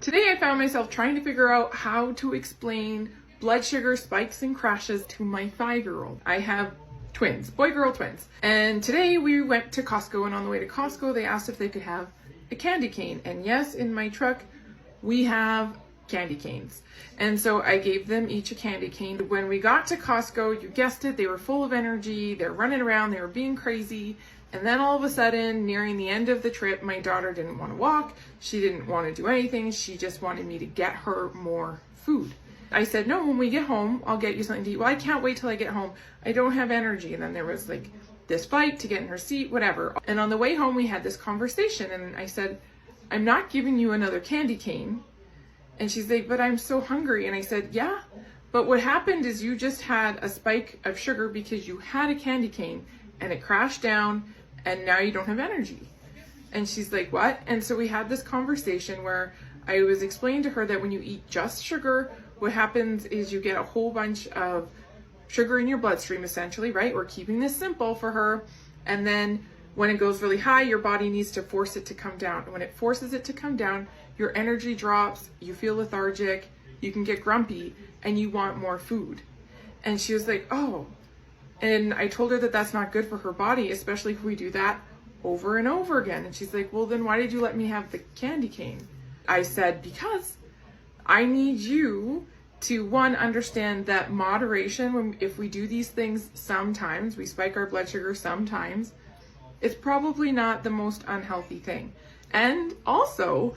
Today I found myself trying to figure out how to explain blood sugar spikes and crashes to my 5-year-old. I have twins, boy-girl twins. And today we went to Costco, and on the way to Costco they asked if they could have a candy cane. And yes, in my truck we have candy canes. And so I gave them each a candy cane. When we got to Costco, you guessed it, they were full of energy, they're running around, they were being crazy. And then all of a sudden, nearing the end of the trip, my daughter didn't want to walk, she didn't want to do anything, she just wanted me to get her more food. I said, no, when we get home, I'll get you something to eat. Well, I can't wait till I get home, I don't have energy. And then there was like this fight to get in her seat, whatever. And on the way home, we had this conversation, and I said, I'm not giving you another candy cane. And she's like, but I'm so hungry. And I said, yeah, but what happened is you just had a spike of sugar because you had a candy cane and it crashed down and now you don't have energy. And she's like, what? And so we had this conversation where I was explaining to her that when you eat just sugar, what happens is you get a whole bunch of sugar in your bloodstream, essentially, right? We're keeping this simple for her. And then when it goes really high, your body needs to force it to come down. And when it forces it to come down, your energy drops, you feel lethargic, you can get grumpy, and you want more food. And she was like, oh. And I told her that that's not good for her body, especially if we do that over and over again. And she's like, well, then why did you let me have the candy cane? I said, because I need you to, one, understand that moderation, if we do these things sometimes, we spike our blood sugar sometimes, it's probably not the most unhealthy thing. And also,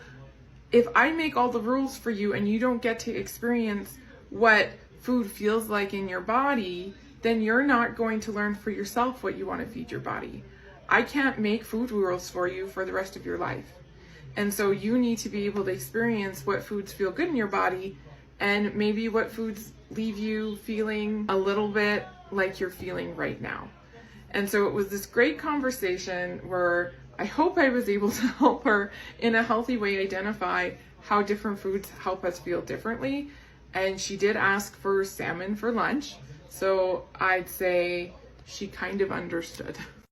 if I make all the rules for you and you don't get to experience what food feels like in your body, then you're not going to learn for yourself what you want to feed your body. I can't make food rules for you for the rest of your life. And so you need to be able to experience what foods feel good in your body and maybe what foods leave you feeling a little bit like you're feeling right now. And so it was this great conversation where I hope I was able to help her in a healthy way identify how different foods help us feel differently. And she did ask for salmon for lunch. So I'd say she kind of understood.